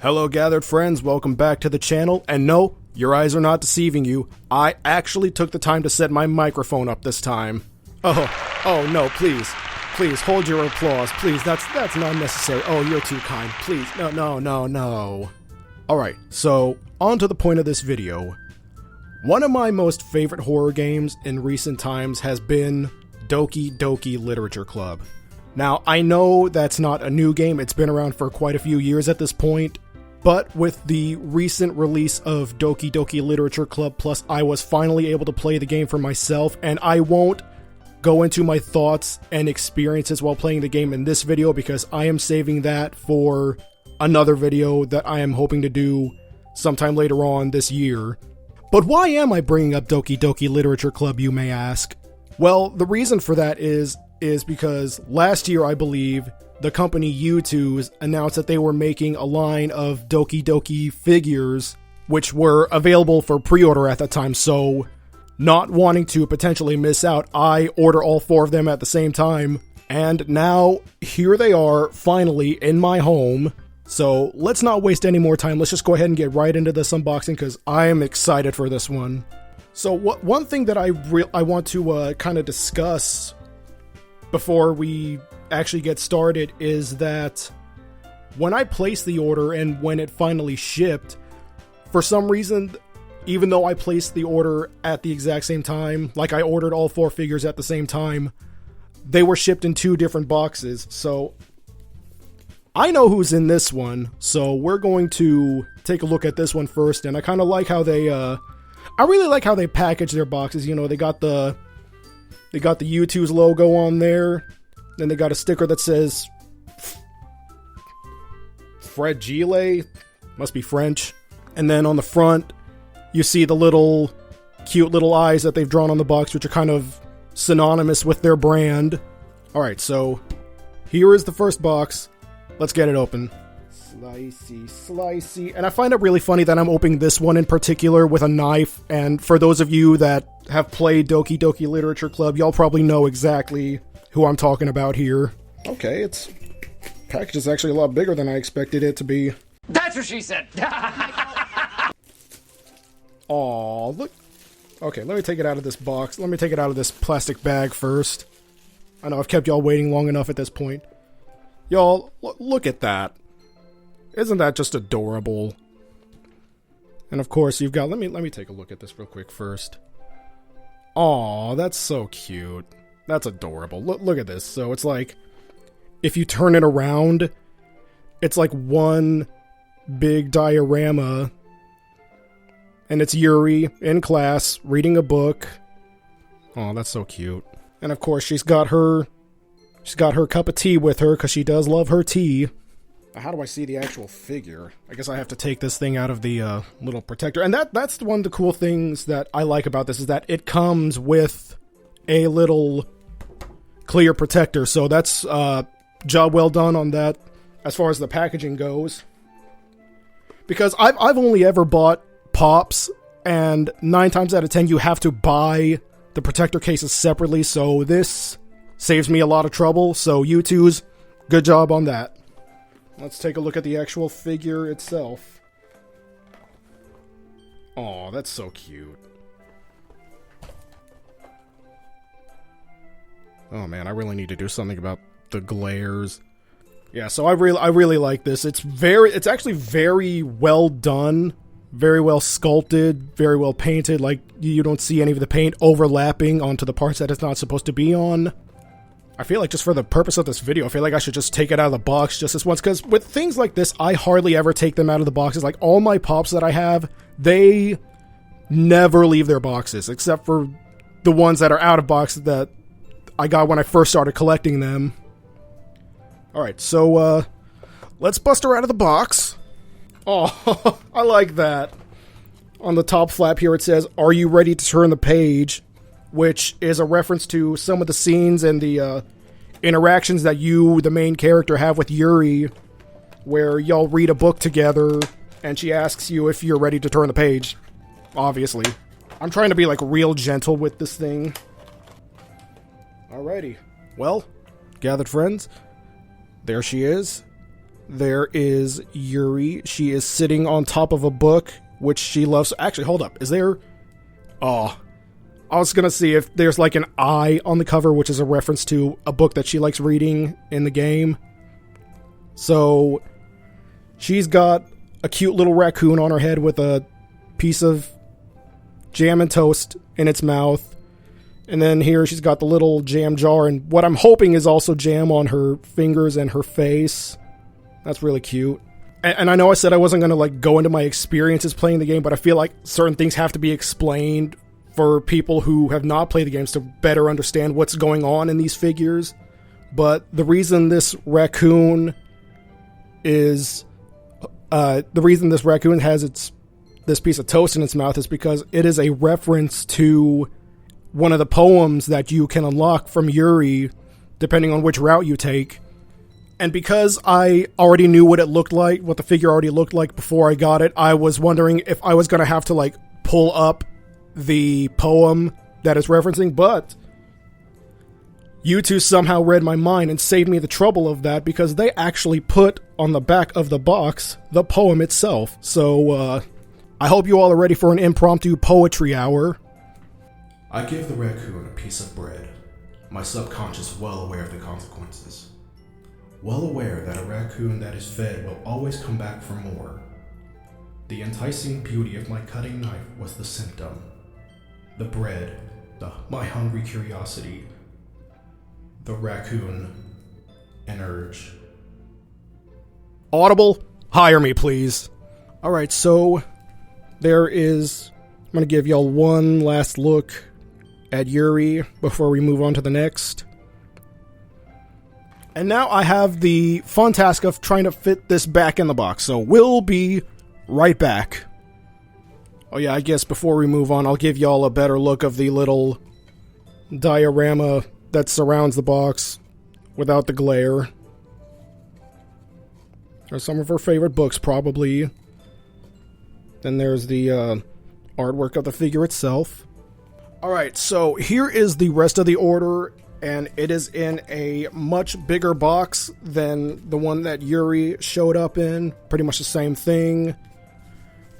Hello gathered friends, welcome back to the channel, and no, your eyes are not deceiving you. I actually took the time to set my microphone up this time. Oh no, please, hold your applause, please, that's not necessary. Oh, you're too kind, please, no. Alright, so, on to the point of this video. One of my most favorite horror games in recent times has been Doki Doki Literature Club. Now, I know that's not a new game, it's been around for quite a few years at this point, but with the recent release of Doki Doki Literature Club Plus, I was finally able to play the game for myself, and I won't go into my thoughts and experiences while playing the game in this video because I am saving that for another video that I am hoping to do sometime later on this year. But why am I bringing up Doki Doki Literature Club, you may ask? Well, the reason for that is because last year, I believe, the company Youtooz announced that they were making a line of Doki Doki figures, which were available for pre-order at that time, so not wanting to potentially miss out, I order all 4 of them at the same time, and now here they are, finally, in my home. So let's not waste any more time, let's just go ahead and get right into this unboxing, because I am excited for this one. So one thing that I want to kind of discuss before we actually get started is that when I placed the order and when it finally shipped, for some reason, even though I placed the order at the exact same time, like I ordered all 4 figures at the same time, they were shipped in 2 different boxes. So I know who's in this one, so we're going to take a look at this one first, and I kind of like how they, I really like how they package their boxes. You know, they got the Youtooz logo on there, then they got a sticker that says Fragile, must be French, and then on the front, you see the cute little eyes that they've drawn on the box, which are kind of synonymous with their brand. Alright, so here is the first box. Let's get it open. Slicey. And I find it really funny that I'm opening this one in particular with a knife, and for those of you that have played Doki Doki Literature Club, y'all probably know exactly who I'm talking about here. Okay, its package is actually a lot bigger than I expected it to be. That's what she said! Aw, look. Okay, let me take it out of this box. Let me take it out of this plastic bag first. I know I've kept y'all waiting long enough at this point. Y'all, look at that. Isn't that just adorable? And of course, you've got... Let me take a look at this real quick first. Aw, that's so cute. That's adorable. Look at this. So it's like, if you turn it around, it's like one big diorama. And it's Yuri in class, reading a book. Oh, that's so cute. And of course, she's got her cup of tea with her, because she does love her tea. How do I see the actual figure? I guess I have to take this thing out of the little protector. And that's one of the cool things that I like about this, is that it comes with a little clear protector. So that's job well done on that as far as the packaging goes. Because I've only ever bought Pops, and 9 times out of 10 you have to buy the protector cases separately, so this saves me a lot of trouble. So Youtooz, good job on that. Let's take a look at the actual figure itself. Aw, that's so cute. Oh man, I really need to do something about the glares. Yeah, so I really like this. It's actually very well done, very well sculpted, very well painted. Like, you don't see any of the paint overlapping onto the parts that it's not supposed to be on. I feel like just for the purpose of this video, I feel like I should just take it out of the box just this once, because with things like this, I hardly ever take them out of the boxes. Like, all my Pops that I have, they never leave their boxes, except for the ones that are out of boxes that I got when I first started collecting them. Alright, so, let's bust her out of the box. Oh, I like that. On the top flap here it says, "Are you ready to turn the page?" Which is a reference to some of the scenes and the interactions that you, the main character, have with Yuri, where y'all read a book together, and she asks you if you're ready to turn the page. Obviously. I'm trying to be, like, real gentle with this thing. Alrighty. Well, gathered friends, there she is. there is Yuri. She is sitting on top of a book, which she loves. Actually, hold up. Is there... Oh, I was gonna see if there's like an eye on the cover, which is a reference to a book that she likes reading in the game. So, she's got a cute little raccoon on her head with a piece of jam and toast in its mouth. And then here she's got the little jam jar, and what I'm hoping is also jam on her fingers and her face. That's really cute. And I know I said I wasn't gonna like go into my experiences playing the game, but I feel like certain things have to be explained for people who have not played the games to better understand what's going on in these figures. But the reason this raccoon is... the reason this raccoon has this piece of toast in its mouth is because it is a reference to one of the poems that you can unlock from Yuri, depending on which route you take. And because I already knew what it looked like, what the figure already looked like before I got it, I was wondering if I was going to have to like pull up the poem that it's referencing, but Youtooz somehow read my mind and saved me the trouble of that, because they actually put on the back of the box the poem itself. So, I hope you all are ready for an impromptu poetry hour. I give the raccoon a piece of bread, my subconscious well aware of the consequences. Well aware that a raccoon that is fed will always come back for more. The enticing beauty of my cutting knife was the symptom. The bread, my hungry curiosity. The raccoon, an urge. Audible, hire me, please. Alright, so there is... I'm going to give y'all one last look at Yuri before we move on to the next. And now I have the fun task of trying to fit this back in the box, so we'll be right back. Oh yeah, I guess before we move on, I'll give y'all a better look of the little diorama that surrounds the box without the glare. There's some of her favorite books, probably. Then there's the artwork of the figure itself. Alright, so here is the rest of the order, and it is in a much bigger box than the one that Yuri showed up in. Pretty much the same thing.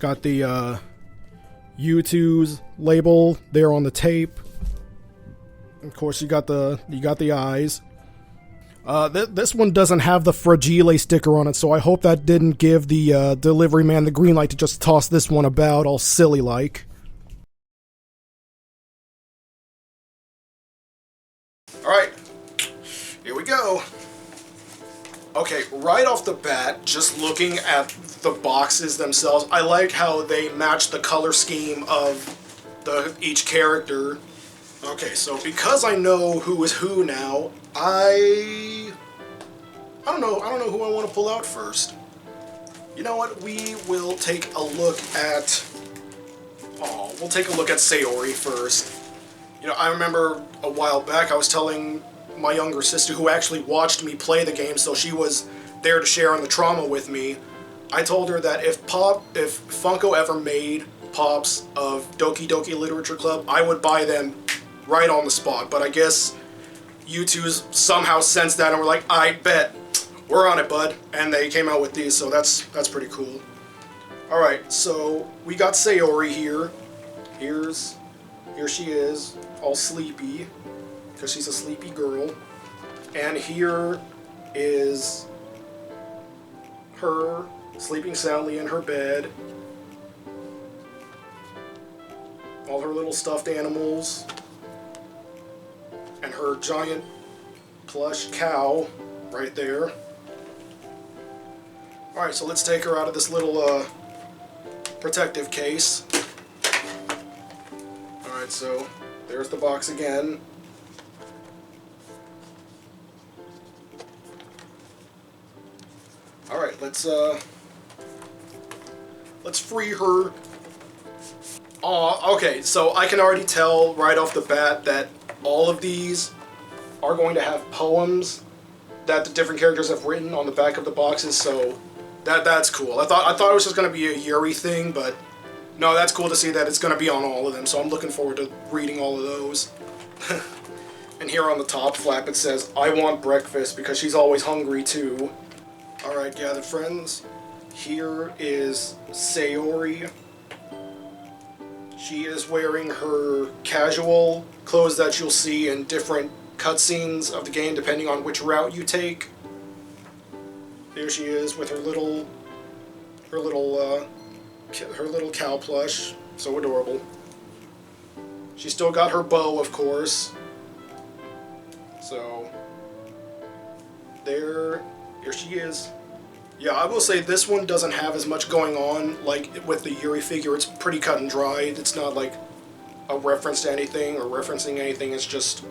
Got the Youtooz label there on the tape. Of course, you got the eyes. This one doesn't have the Fragile sticker on it, so I hope that didn't give the delivery man the green light to just toss this one about all silly like. Alright, here we go. Okay, right off the bat, just looking at the boxes themselves, I like how they match the color scheme of each character. Okay, so because I know who is who now, I don't know who I want to pull out first. You know what? We will take a look at... we'll take a look at Sayori first. You know, I remember a while back I was telling my younger sister, who actually watched me play the game, so she was there to share in the trauma with me. I told her that if Funko ever made Pops of Doki Doki Literature Club, I would buy them right on the spot. But I guess Youtooz somehow sensed that and were like, I bet. We're on it, bud. And they came out with these, so that's pretty cool. Alright, so we got Sayori here. Here she is, all sleepy, because she's a sleepy girl. And here is her sleeping soundly in her bed. All her little stuffed animals. And her giant plush cow right there. Alright, so let's take her out of this little protective case. Alright, so there's the box again. Alright, let's free her. Okay, so I can already tell right off the bat that all of these are going to have poems that the different characters have written on the back of the boxes, so that's cool. I thought it was just going to be a Yuri thing, but no, that's cool to see that it's going to be on all of them, so I'm looking forward to reading all of those. And here on the top flap it says, I want breakfast, because she's always hungry too. Alright, gathered friends, here is Sayori. She is wearing her casual clothes that you'll see in different cutscenes of the game depending on which route you take. There she is with her little cow plush, so adorable. She's still got her bow, of course. So here she is. Yeah, I will say this one doesn't have as much going on like with the Yuri figure. It's pretty cut and dry. It's not like a reference to anything or referencing anything. It's just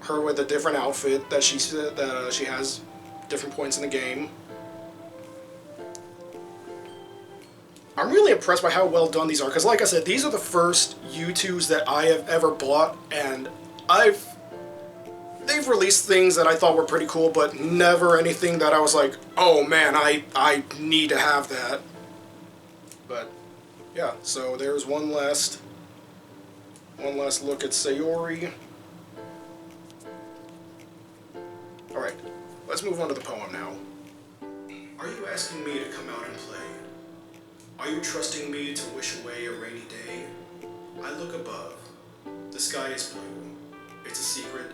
her with a different outfit that she has different points in the game. I'm really impressed by how well done these are, because like I said, these are the first Youtooz that I have ever bought, and they've released things that I thought were pretty cool, but never anything that I was like, oh man, I need to have that. But yeah, so there's one last look at Sayori. Alright, let's move on to the poem now. Are you asking me to come out and play? Are you trusting me to wish away a rainy day? I look above. The sky is blue. It's a secret,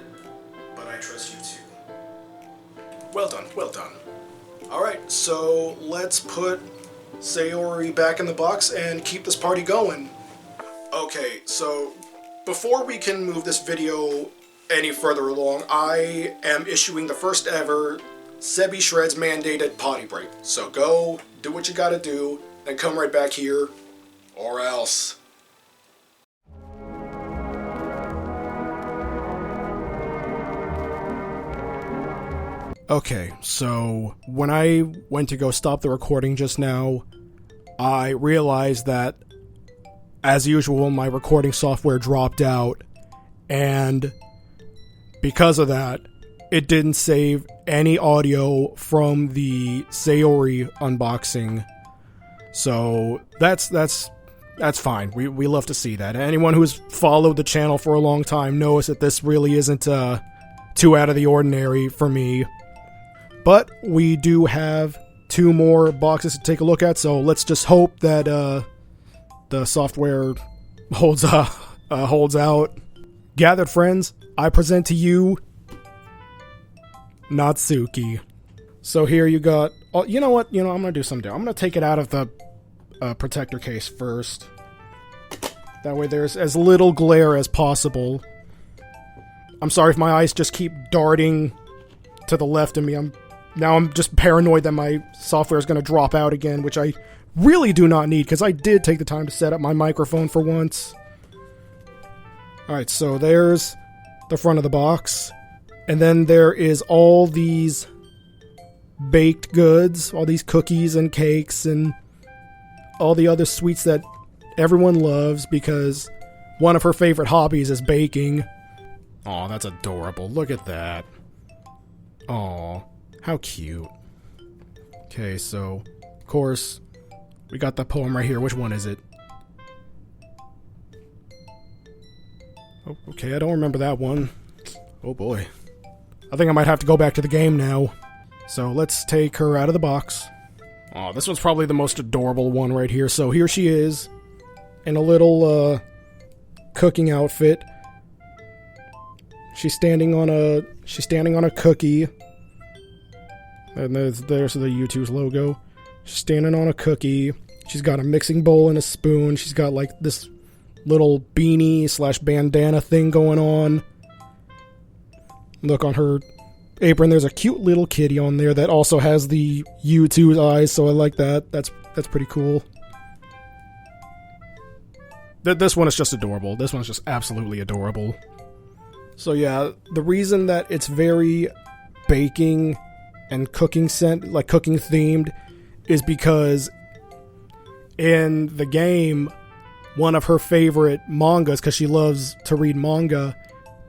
but I trust you too. Well done, well done. Alright, so let's put Sayori back in the box and keep this party going. Okay, so before we can move this video any further along, I am issuing the first ever Sebi Shreds mandated potty break. So go, do what you gotta do, then come right back here, or else. Okay, so when I went to go stop the recording just now, I realized that, as usual, my recording software dropped out, and because of that, it didn't save any audio from the Sayori unboxing. So that's fine. We love to see that. Anyone who's followed the channel for a long time knows that this really isn't too out of the ordinary for me. But we do have 2 more boxes to take a look at, so let's just hope that the software holds out. Gathered friends, I present to you Natsuki. So here you got. Oh, you know what? I'm gonna do something. I'm gonna take it out of the protector case first. That way there's as little glare as possible. I'm sorry if my eyes just keep darting to the left of me. I'm just paranoid that my software is gonna drop out again, which I really do not need, because I did take the time to set up my microphone for once. Alright, so there's the front of the box. And then there is all these baked goods, all these cookies and cakes and all the other sweets that everyone loves, because one of her favorite hobbies is baking. Aw, that's adorable. Look at that. Aw, how cute. Okay, so, of course, we got the poem right here. Which one is it? Oh, okay, I don't remember that one. Oh boy. I think I might have to go back to the game now. So let's take her out of the box. Oh, this one's probably the most adorable one right here. So here she is, in a little cooking outfit. She's standing on a cookie. And there's the Youtooz logo. She's standing on a cookie. She's got a mixing bowl and a spoon. She's got like this little beanie / bandana thing going on. Look, on her apron, there's a cute little kitty on there that also has the Youtooz eyes, so I like that. That's pretty cool. This one is just adorable. This one's just absolutely adorable. So yeah, the reason that it's very baking and cooking cooking themed is because in the game, one of her favorite mangas, because she loves to read manga,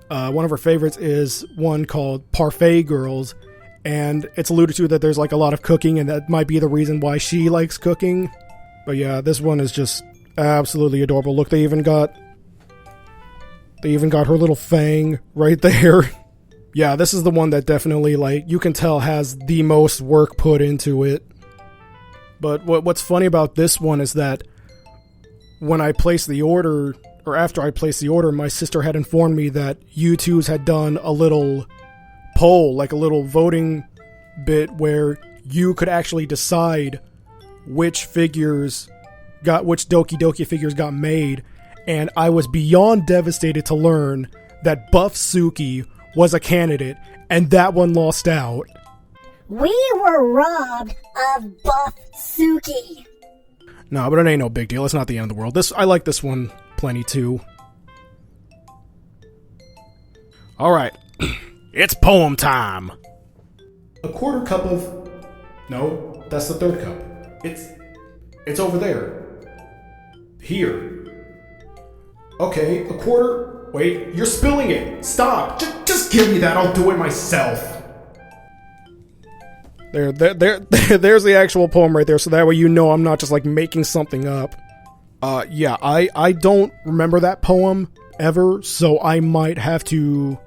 one of her favorites is one called Parfait Girls, and it's alluded to that there's like a lot of cooking, and that might be the reason why she likes cooking. But yeah, this one is just absolutely adorable. Look, they even got her little fang right there. Yeah, this is the one that definitely, like, you can tell has the most work put into it. But what's funny about this one is that when I placed the order, or after I placed the order, my sister had informed me that Youtooz had done a little poll, like a little voting bit where you could actually decide which Doki Doki figures got made, and I was beyond devastated to learn that Buff Suki was a candidate, and that one lost out. We were robbed of Buff Suki. No, but it ain't no big deal. It's not the end of the world. I like this one plenty too. Alright. It's poem time! A quarter cup of... No, that's the third cup. It's over there. Here. Okay, a quarter... Wait, you're spilling it! Stop! Just give me that, I'll do it myself! There's the actual poem right there, so that way you know I'm not just, like, making something up. Yeah, I don't remember that poem ever, so I might have to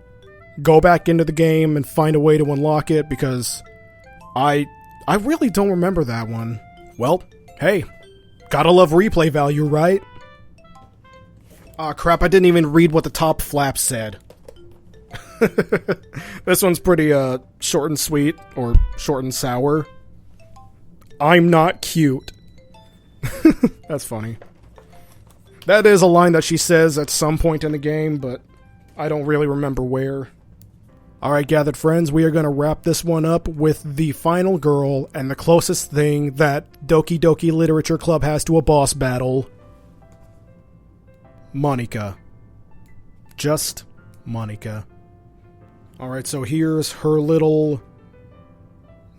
go back into the game and find a way to unlock it, because I really don't remember that one. Well, hey, gotta love replay value, right? Aw, crap, I didn't even read what the top flap said. This one's pretty, short and sweet, or short and sour. I'm not cute. That's funny. That is a line that she says at some point in the game, but I don't really remember where. Alright, gathered friends, we are going to wrap this one up with the final girl and the closest thing that Doki Doki Literature Club has to a boss battle. Monika. Just Monika. Alright, so here's her little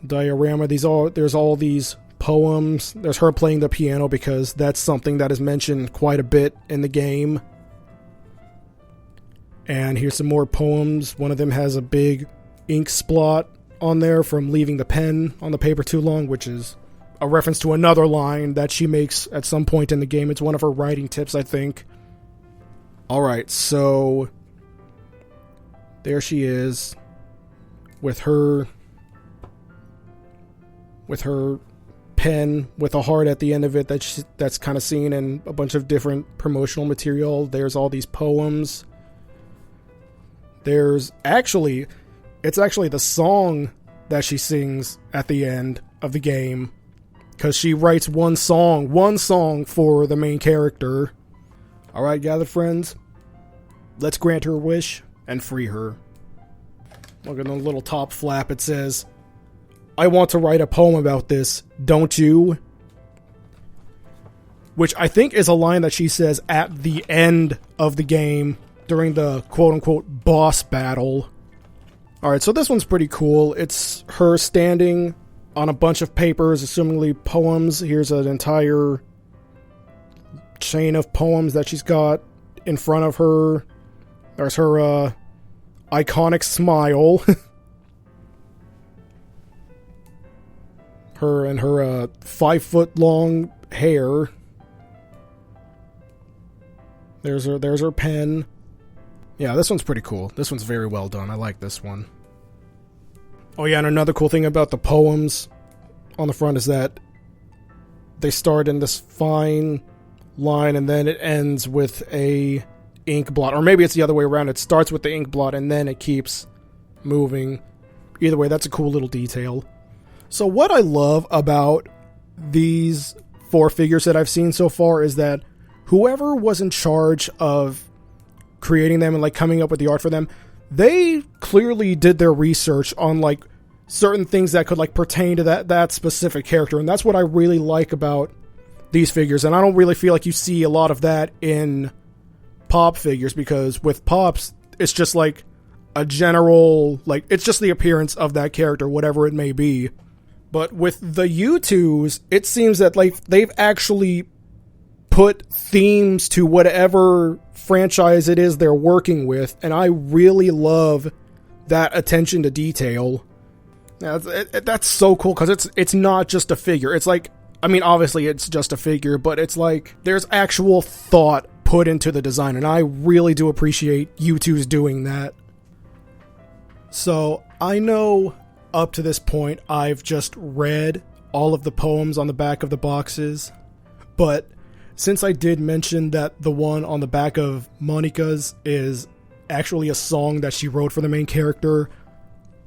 diorama. There's all these poems. There's her playing the piano because that's something that is mentioned quite a bit in the game. And here's some more poems. One of them has a big ink splot on there from leaving the pen on the paper too long, which is a reference to another line that she makes at some point in the game. It's one of her writing tips, I think. Alright, so there she is with her pen with a heart at the end of it that's kind of seen in a bunch of different promotional material. There's all these poems. It's actually the song that she sings at the end of the game, because she writes one song for the main character. Alright, gathered friends, let's grant her wish and free her. Look at the little top flap. It says, I want to write a poem about this, don't you? Which I think is a line that she says at the end of the game during the quote-unquote boss battle. Alright, so this one's pretty cool. It's her standing on a bunch of papers, assumingly poems. Here's an entire chain of poems that she's got in front of her. There's her iconic smile. Her 5-foot-long hair. There's her pen. Yeah, this one's pretty cool. This one's very well done. I like this one. Oh yeah, and another cool thing about the poems on the front is that they start in this fine line and then it ends with a ink blot. Or maybe it's the other way around. It starts with the ink blot and then it keeps moving. Either way, that's a cool little detail. So what I love about these 4 figures that I've seen so far is that whoever was in charge of creating them and like coming up with the art for them, they clearly did their research on like certain things that could like pertain to that specific character, and that's what I really like about these figures. And I don't really feel like you see a lot of that in Pop figures, because with Pops it's just like a general, like, it's just the appearance of that character, whatever it may be. But with the Youtooz, it seems that like they've actually put themes to whatever franchise it is they're working with, and I really love that attention to detail. Yeah, that's so cool, because it's not just a figure. It's like, I mean, obviously it's just a figure, but it's like there's actual thought put into the design, and I really do appreciate Youtooz doing that. So, I know up to this point I've just read all of the poems on the back of the boxes, but since I did mention that the one on the back of Monika's is actually a song that she wrote for the main character,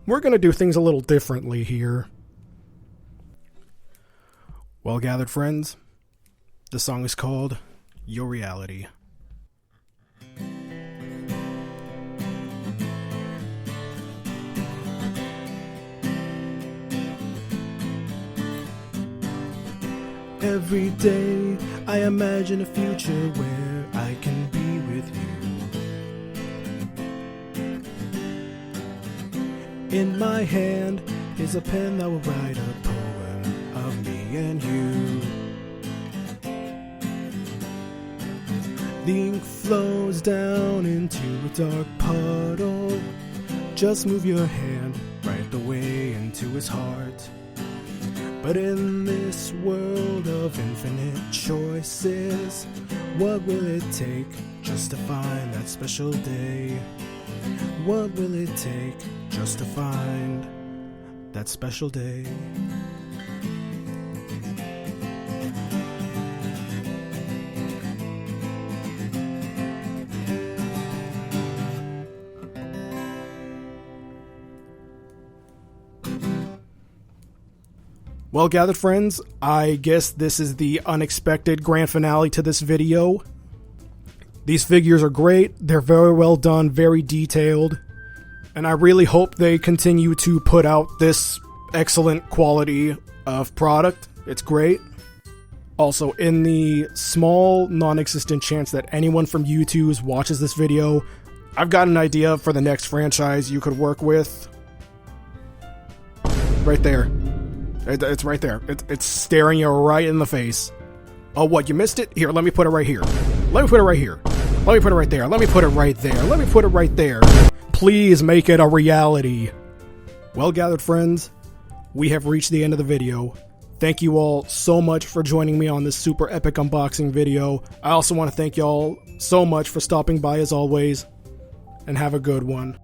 we're going to do things a little differently here. Well gathered friends, the song is called Your Reality. Every day I imagine a future where I can be with you. In my hand is a pen that will write a poem of me and you. The ink flows down into a dark puddle. Just move your hand right the way into his heart. But in this world of infinite choices, what will it take just to find that special day? What will it take just to find that special day? Well gathered friends, I guess this is the unexpected grand finale to this video. These figures are great, they're very well done, very detailed, and I really hope they continue to put out this excellent quality of product. It's great. Also, in the small, non-existent chance that anyone from Youtooz watches this video, I've got an idea for the next franchise you could work with. Right there. It's right there. It's staring you right in the face. Oh, what? You missed it? Here, let me put it right here. Let me put it right here. Let me put it right there. Let me put it right there. Let me put it right there. Please make it a reality. Well gathered friends, we have reached the end of the video. Thank you all so much for joining me on this super epic unboxing video. I also want to thank y'all so much for stopping by as always, and have a good one.